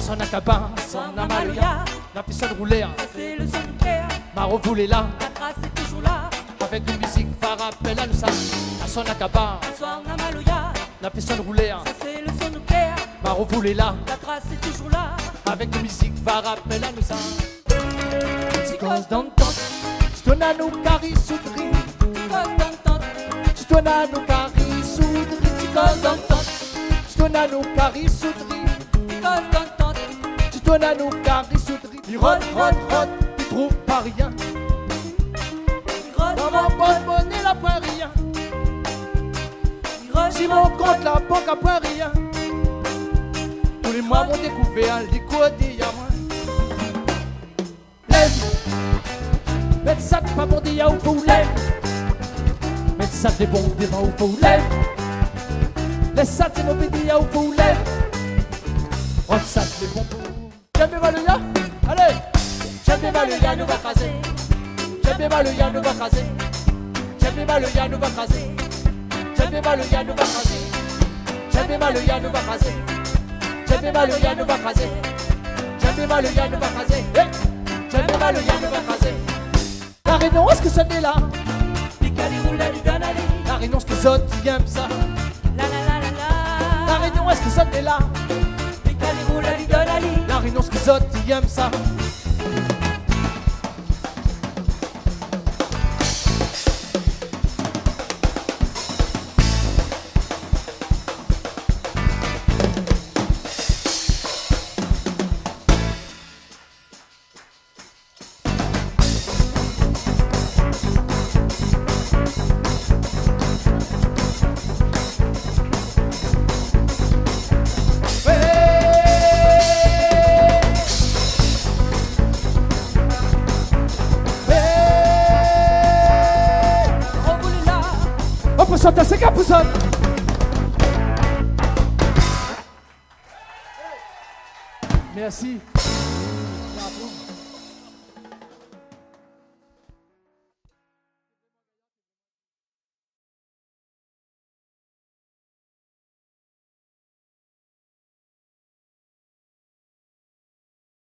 son acaba, son amaluya, la piscine roulée, c'est le son nucléaire. Maro voulait là, La trace est toujours là. avec une musique va rappeler à nous ça. À son acaba, Soir Namaluya, la piscine roulée, ça c'est le son nucléaire. Maro voulait là, La trace est toujours là. avec une musique va rappeler à nous ça. Tu causes dans le temps, tu donnes à nous caries soudris, Tu causes dans le temps, tu donnes à nous caries soudris, tu causes dans le temps, tu donnes à nous caries soudris, tu causes dans le temps. tu donnes à nous caries soudris. Il rote, il trouve pas rien. Dans mon porte-monnaie, la point rien. Si mon compte, la banque, a point rien. Tous les mois, m'ont découvert l'écho des diamants. Lève, mettre ça pas bon dia ou faut lève. Mettre ça des bons devant ou faut lève. Laisse ça des mauvais dia ou faut lève. Oh, ça des bons pour. J'aime bien le ya, allez. J'aime bien le ya, nous va caser. J'aime bien le ya, nous va caser. J'aime bien le ya, nous va caser. J'aime bien le ya, nous va caser. J'aime bien le ya, nous va caser. J'aime bien le ya, nous va caser. J'aime bien le ya, nous va caser. J'aime bien le ya, nous va caser. La réunion, est-ce que ça est là? Picali roule du Danali. La réunion, est-ce que ça aime ça? La la la la la. La réunion, est-ce que ça est là? Picali roule du Danali. La réunion, est-ce que ça aime ça? Santa se capuzan. Merci.